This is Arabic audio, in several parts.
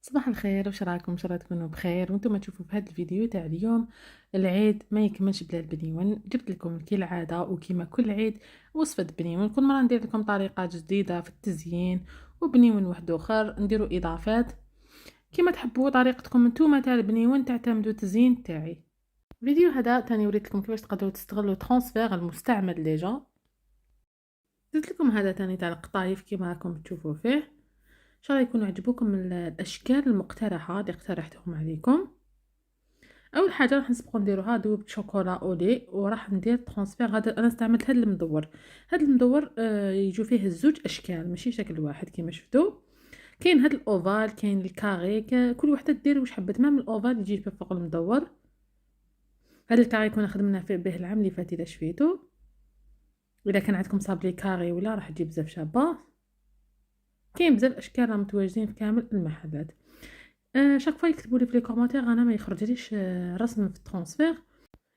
صباح الخير، واش راكم؟ ان شاء الله تكونوا بخير وانتم تشوفوا في هذا الفيديو تاع اليوم. العيد ما يكملش بلا البنيون. جبت لكم كالعاده وكما كل عيد وصفه بنيون. كل مره ندير لكم طريقات جديده في التزيين وبنيون واحد اخر نديروا اضافات كما تحبوا. طريقتكم نتوما تاع البنيون تعتمدوا التزيين تاعي. الفيديو هذا تاني وريت لكم كيفاش تقدروا تستغلوا ترانسفير المستعمل ديجا. درت لكم هذا تاني تاع القطايف كما راكم تشوفوا فيه. ان شاء الله يكونوا عجبوكم الاشكال المقترحه اللي اقترحتهم عليكم. اول حاجه راح نسبقوا نديروها دوب شوكولا اولي، وراح ندير ترانسفير. هذا انا استعملت هذا المدور. هذا المدور يجوا فيه الزوج اشكال ماشي شكل واحد كما شفتوا. كاين هذا الاوفال، كاين الكاري، كل وحده دير واش حبت. مام الاوفال يجي فوق المدور. هذا الكاري كنا خدمنا فيه به العام اللي فات اذا شفيتو. اذا كان عندكم صابلي كاري ولا راح تجيب بزاف شابه. كاين بزاف اشكال راهم متواجدين في كامل المحلات. شاك فوا يكتبوا لي في لي كومونتير انا ما يخرجليش رسم في الترانسفير.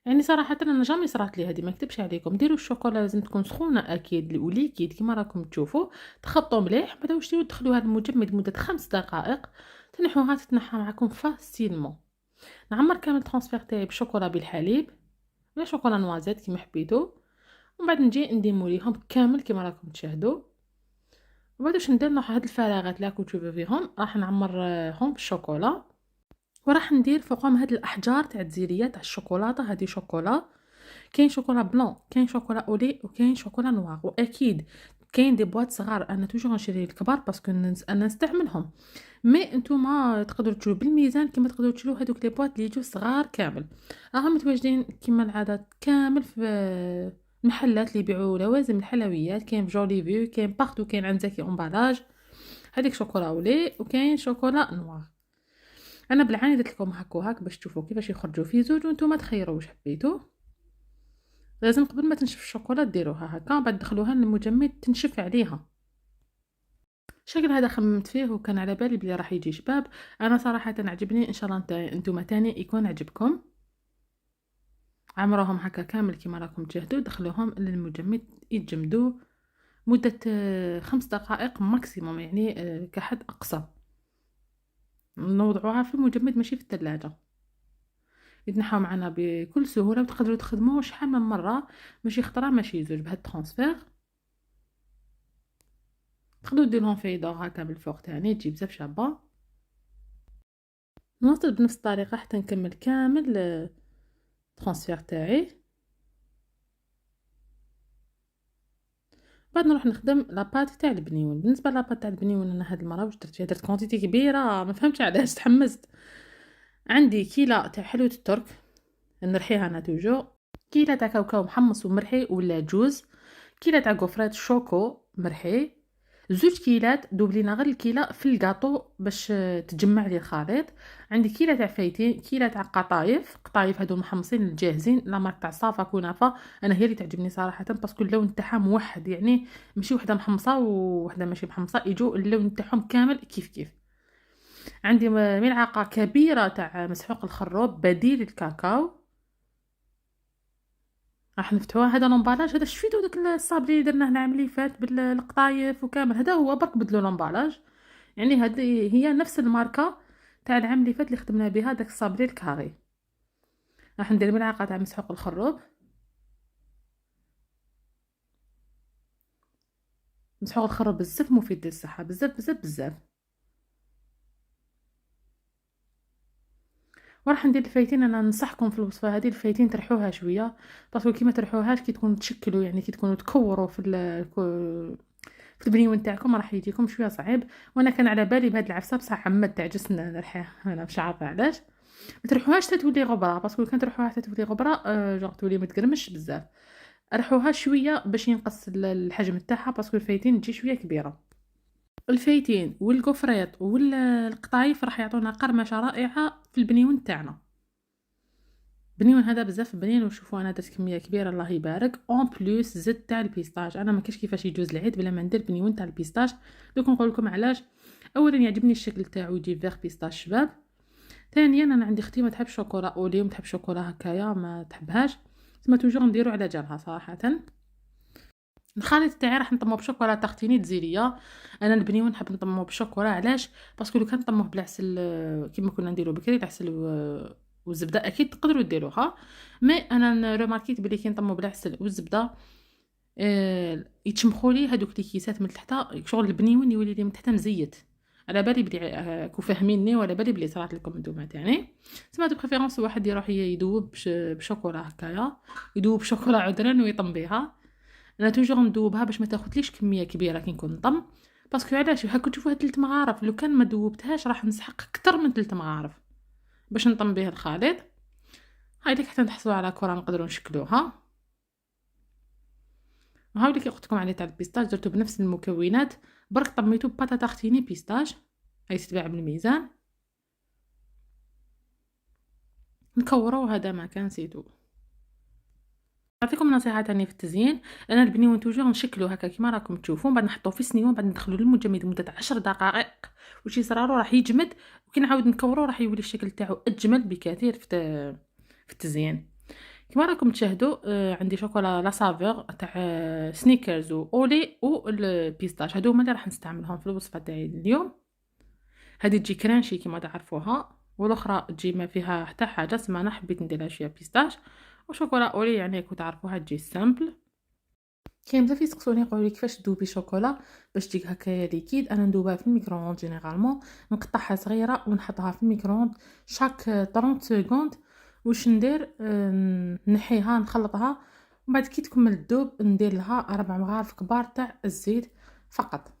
يعني صراحه انا جامي صرات لي هذه، ما نكتبش عليكم. ديروا الشوكولا لازم تكون سخونه اكيد وليكيد كما راكم تشوفوا. تخبطوا مليح، بعد واش ديروا تدخلوا هذا المجمد مده 5 دقائق. تنحوها تتنحى معكم فاسيلمون. نعمر كامل الترانسفير تاعي بالشوكولا بالحليب ولا شوكولا نوازيت كما حبيتوا. ومن بعد نجي نديمو ليهم كامل كما راكم تشاهدوا. وبعد واش ندير نروح هاد الفراغات اللي راكم تشوفوا فيهم راح نعمرهم بالشوكولا. وراح ندير فوقهم هاد الاحجار تاع الزيريه تاع الشوكولاته. هذه شوكولا، كاين شوكولا بلون، كاين شوكولا اولي، وكاين شوكولا نوار. واكيد كاين دي بواط صغار، انا توجور نشري الكبار باسكو انا نستعملهم. مي نتوما تقدروا تشرو بالميزان كما تقدروا تشرو هذوك لي بواط اللي يجوا صغار كامل. راهم متواجدين كما العاده كامل في المحلات اللي يبيعوا لوازم الحلويات. كاين في جولي فيو، كاين بارتو، كاين عند زكي امبالاج. هذيك شوكولا اولي وكاين شوكولا نوار. انا بالعاني درت لكم هاك وهاك باش تشوفوا كيفاش يخرجوا في زوج وانتم تخيروا واش حبيتوا. لازم قبل ما تنشف الشوكولا ديروها هكا، بعد تدخلوها للمجمد تنشف عليها. الشكل هذا خممت فيه وكان على بالي بلي راح يجي شباب. انا صراحه عجبني، ان شاء الله انتم تاني يكون عجبكم. عمروهم هكا كامل كما راكم تشاهدوا، دخلوهم للمجمد يتجمدوا مده 5 دقائق ماكسيموم، يعني كحد اقصى. نوضعوها في المجمد ماشي في الثلاجه. يتنحاو معنا بكل سهوله وتقدروا تخدموه شحال من مره، ماشي خطره ماشي زوج بهاد الترانسفير. تقدروا ديروهم في دور هكا بالفوق تاني تجي بزاف شابه. نواصل بنفس الطريقه حتى نكمل كامل الترانسفير تاعي. بعد نروح نخدم لاباط تاع البنيون. بالنسبه لاباط تاع البنيون انا هاد المره واش درت فيها، درت كونتيتي كبيره ما فهمتش علاش تحمست. عندي كيله تاع حلوه الترك نرحيها انا توجور، كيله تاع كاوكاو محمص ومرحي ولا جوز، كيله تاع غوفرات شوكو مرحي، 2 كيلات دوبلينا غير الكيله في الكاطو باش تجمع لي الخليط. عندي كيله تاع فايتين، كيله تاع قطايف هادو محمصين الجاهزين لا مارك تاع صافا كنافه. انا هي اللي تعجبني صراحه باسكو اللون تاعها موحد، يعني ماشي وحده محمصه ووحده ماشي محمصه، يجوا اللون تاعهم كامل كيف كيف. عندي ملعقه كبيره تاع مسحوق الخروب بديل الكاكاو. راح نفتحوها. هذا لومبالاج، هذا شفيتو داك الصابلي اللي درناه العام اللي فات بالقطايف وكامل، هذا هو برك بدلو لومبالاج. يعني هذه هي نفس الماركه تاع العام اللي فات اللي خدمنا بها داك الصابلي الكاري. راح ندير ملعقه تاع مسحوق الخروب. مسحوق الخروب بزاف مفيد للصحه، بزاف بزاف بزاف. وراح ندير الفايتين. انا ننصحكم في الوصفه هذه الفايتين ترحوها شويه، باسكو كي ما ترحوهاش كي تكونوا تشكلوا، يعني كي تكونوا تكوروا في البنيون تاعكم راح يجيكم شويه صعيب. وانا كان على بالي بهاد العفسه بصح عمدت عجزت نرحيها، انا مش عارفه علاش. ما ترحوهاش تتولي غبره، باسكو كان ترحوها تتولي غبره جونغ تولي متقرمش بزاف. رحوها شويه باش ينقص الحجم تاعها، باسكو الفايتين تجي شويه كبيره. الفايتين والكفريط والقطايف راح يعطونا قرمشه رائعه في البنيون تاعنا. بنيون هذا بزاف بنين، وشوفوا انا درت كميه كبيره الله يبارك. اون بليس زدت تاع البيستاج. انا ما كاش كيفاش يجوز العيد بلا ما ندير بنيون تاع البيستاج. دوك نقول لكم علاش. اولا يعجبني الشكل تاعو يجي فيغ بيستاج شباب. ثانيا انا عندي اختي ما تحب شوكولا اولي وما تحب شوكولا هكايا ما تحبهاش، تما توجور نديرو على جالها صراحه. الخليط تاعي راح نطمو بشوكولا تارتيني تزيليا. انا البنيون نحب نطمو بالشوكولا، علاش؟ باسكو لو كان نطموه بالعسل كيما كنا نديرو بكري، العسل والزبده اكيد تقدروا ديروها، مي انا رماركيت بلي كي نطمو بالعسل والزبده يتشمخوا لي هذوك لي كيسات من تحت، شغل البنيون يولي لي من تحت مزيت. على بالي بلي كو فاهميني، وعلى بالي بلي صرات لكم نتوما تاني. تسمى دو بريفيرونس واحد يروح يدوب بشوكولا هكايا، يدوب بشوكولا عذرا ويطم بيها. انا توجور ندوبها باش ما تاخذليش كميه كبيره كي نكون نطم، باسكو علاش هاكا تشوفوها 3 مغارف، لو كان ما دوبتهاش راح نسحق اكثر من 3 مغارف باش نطم به الخليط. هاي حتى نحصلوا على كره نقدروا نشكلوها. وهاولي كي قلت لكم عليه تاع البيستاش درتو بنفس المكونات، برك طميتو بباتا تارتيني بيستاش، هاي تتباع بالميزان. نكورو هذا ما كان سيتو. نعطيكم نصيحه تانية في التزيين. انا البنيون توجور نشكلو هكا كيما راكم تشوفون، بعد نحطوه في سنيون، بعد ندخلو للمجمد لمده 10 دقائق، وشي صرارو راح يجمد، وكي نعاود نكورو راح يولي الشكل تاعو اجمل بكثير في التزيين. كما راكم تشاهدوا عندي شوكولا لا سافور تاع سنيكرز واولي والبيستاش، هادو هما اللي راح نستعملهم في الوصفه تاعي اليوم. هذه تجي كرانشي كما تعرفوها، والاخرى تجي ما فيها حتى حاجه، سما انا حبيت نديرها شويه بيستاش. وشوكولا اولي يعني كنت تعرفوها تجي سامبل. كاين بزاف يسقسوني يقولوا لي كيفاش تذوبي شوكولا باش تجيك هكايا ليكيد. انا ندوبها في الميكرووند جينيرالمون، نقطعها صغيره ونحطها في الميكرووند شاك 30 سكوند. واش ندير؟ نحيها نخلطها، ومن بعد كي تكمل الذوب ندير لها 4 مغارف كبار تاع الزيت فقط.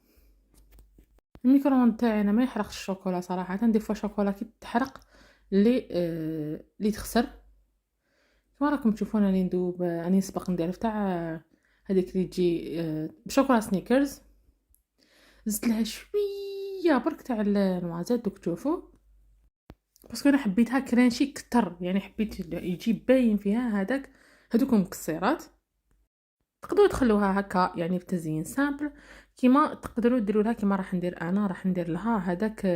الميكرووند تاعي انا ما يحرقش الشوكولا صراحه، ندير فوا شوكولا كي تحرق اللي تخسر. كما راكم تشوفون راني ندوب، راني نسبق ندير تاع هذيك اللي تجي بشوكولا سنيكرز، زدت لها شويه برك تاع النوازيت دوك تشوفوا، باسكو انا حبيتها كرانشي كتر، يعني حبيت يجي باين فيها هذوك المكسرات. تقدروا تخلوها هكا يعني في تزيين سامبل، كيما تقدروا ديروا لها كيما راح ندير انا، راح ندير لها هذاك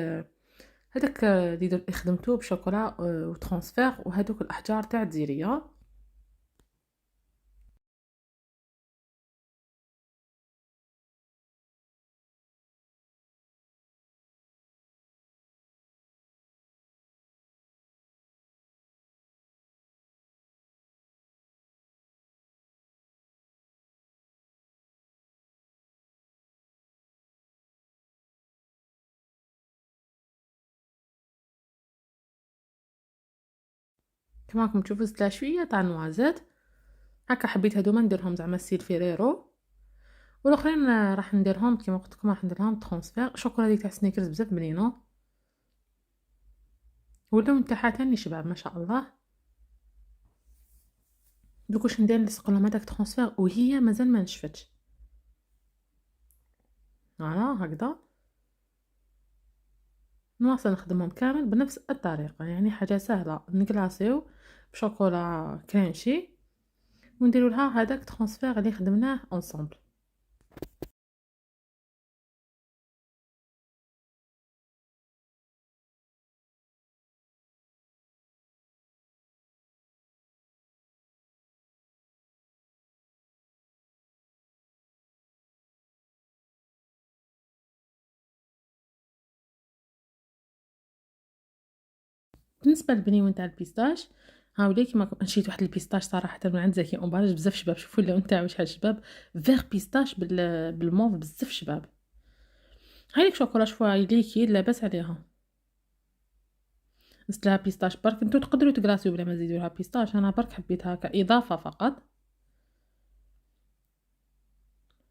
اللي خدمته بشوكولا وترانسفير وهذوك الاحجار تاع الدزيريه. كما راكم تشوفوا زدت لها شويه تاع النوازيت هكا، حبيت هذوما نديرهم زعما ستيل فيريرو. والاخرين راح نديرهم كيما قلت لكم، راح نديرهم ترانسفير. الشوكولا دي تاع سنيكرز بزاف بنينه، واللون تاعها تاني شباب ما شاء الله. دوك واش ندير؟ نلصق لهم هذاك ترانسفير وهي مازال ما نشفتش، فوالا هكذا. نواصل نخدمهم كامل بنفس الطريقه، يعني حاجه سهله، نكلاصيو بشوكولا كرانشي ونديروا لها هذاك ترانسفير اللي خدمناه اونصومبل. بالنسبه للبنيون تاع البيستاش، هاولي كيما نشيت واحد البيستاش صراحه من عند زكي امبارج بزاف شباب، شوفوا اللون تاعو شحال شباب، فيغ بيستاش بالموف بزاف شباب. هاي شوكولا شويه ليكيد لاباس عليها، زدت لها بيستاش برك. نتو تقدروا تكراسيو بلا ما تزيدوا لها بيستاش، انا برك حبيتها كاضافه فقط.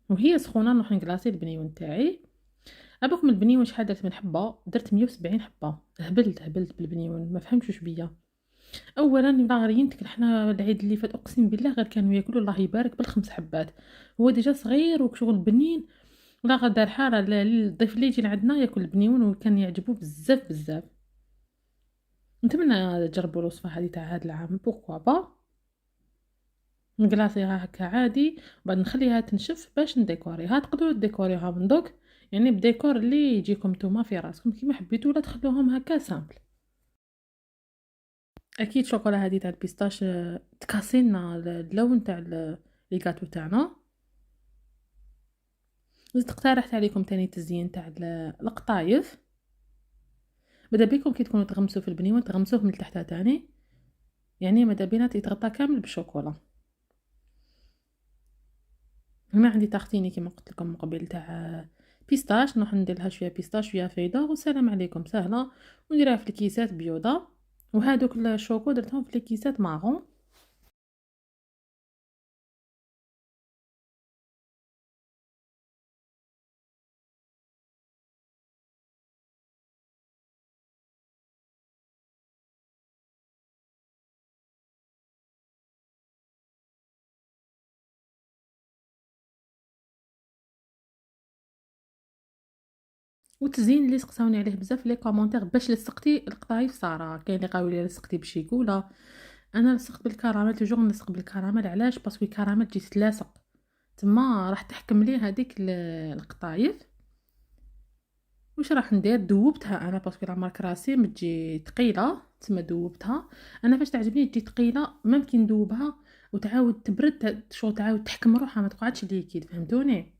وهي سخونه نروح نكلاسي البنيون تاعي. ابوكم البنيون شحال درت من حبه؟ درت 170 حبه. هبلت بالبنيون، ما فهمتش واش بيا. اولا لا غير ينتكل، حنا العيد اللي فات اقسم بالله غير كانوا ياكلوا الله يبارك بالخمس حبات، هو ديجا صغير وشغل بنين، ولا غير دار حاله الضيف اللي يجي لعندنا ياكل البنيون وكان يعجبوه بزاف بزاف. نتمنى تجربوا الوصفه هذه تاع هذا العام، بوكوا با. نقلاصيها هكا عادي، وبعد نخليها تنشف باش نديكوريها. تقدروا تديكوريها من دوك، يعني بديكور اللي يجيكم نتوما في راسكم كيما حبيتوا، ولا تخلوهم هكا سامبل. اكيد شوكولا هذه تاع البيستاش تكاسينا اللون تاع لي غاتو تاعنا. زدت اقترحت عليكم تاني تزيين تاع القطايف. ماذا بيكم كي تكونوا تغمسوا في البنيوان تغمسوه من التحت تاني، يعني ماذا بينا يتغطى كامل بالشوكولا. هنا عندي تاختيني كيما قلت لكم من قبل تاع بيستاش، نروح ندير لها شويه بيستاش شويه فايده والسلام عليكم، سهله. ونديرها في الكيسات بيوضه. وهذوك الشوكو درتهم في الكيسات مارون. وتزيين اللي سقساوني عليه بزاف لي كومونتير باش لصقتي القطايف صارا، كاين اللي قالوا لي لصقتي بالشيكولا، انا لصقت بالكراميل. توجور نلصق بالكراميل، علاش؟ باسكو الكراميل تجي تتلاصق تما راح تحكم لي هذيك القطايف. واش راح ندير؟ دوبتها انا باسكو لا مارك راسي متجي ثقيله، تما دوبتها. انا فاش تعجبني تجي ثقيله ممكن ندوبها وتعاود تبرد، شو تعاود تحكم روحها ما تقعدش ليكيد، فهمتوني؟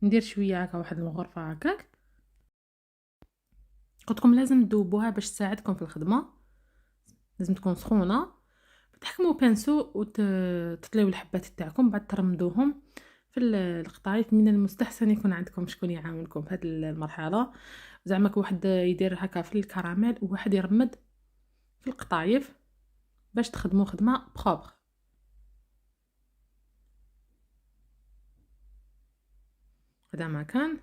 ندير شويه هكا واحد المغرفه هكاك. قلتلكم لازم تذوبوها باش تساعدكم في الخدمه، لازم تكون سخونه. تحكموا بانسو وتطليو الحبات تاعكم، بعد ترمدوهم في القطايف. من المستحسن يكون عندكم شكون يعاونكم في هذه المرحله، زعما واحد يدير هكا في الكراميل وواحد يرمد في القطايف باش تخدموا خدمه بروبر. هذا ما كان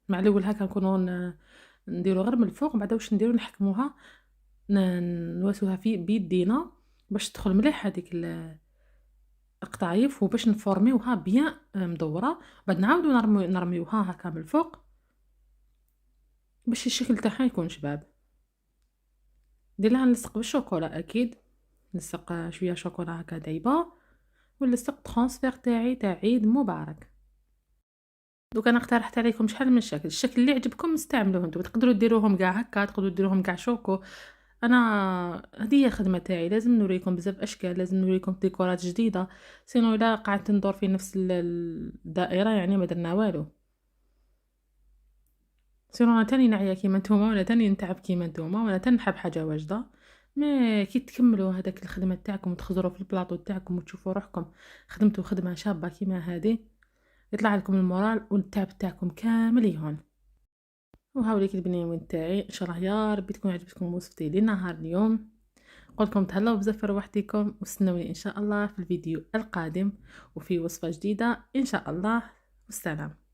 مع الاول هكا نكونوا نديرو غير من الفوق، بعد واش نديرو نحكموها، نواسوها في بيدينا باش تدخل مليح هذيك القطايف، وباش نفورميوها بيان مدوره. بعد نعاودو نرميوها هكا من الفوق باش الشكل تاعها يكون شباب. ندير لها نلصق بالشوكولا، اكيد نلصق شويه شوكولا هكا دايبه، ونلصق ترانسفير تاعي تاع عيد مبارك. دوك انا اقترحت عليكم شحال من شكل، الشكل اللي يعجبكم استعملوه انتم. تقدروا ديروهم كاع هكا، تقدروا ديروهم كاع شوكو. انا هذه هي الخدمه تاعي، لازم نوريكم بزاف اشكال، لازم نوريكم ديكورات جديده. سينو الا قعدت ندور في نفس الدائره يعني ما درنا والو. سينو انا تاني نعيا كيما نتوما، ولا تاني نتعب كيما نتوما، ولا تنحب حاجه واجده. ما كي تكملوا هذاك الخدمه تاعكم وتخزروا في البلاطو تاعكم وتشوفوا روحكم خدمتوا خدمه شابه كيما هذه، يطلع لكم المورال والتعب تاعكم كامل يهون. وهاوليك البنيوين تاعي ان شاء الله يا ربي تكون عجبتكم وصفتي لنهار اليوم. قولكم تهلاو بزاف في روحتكم، واستنوني ان شاء الله في الفيديو القادم وفي وصفة جديدة ان شاء الله. والسلام.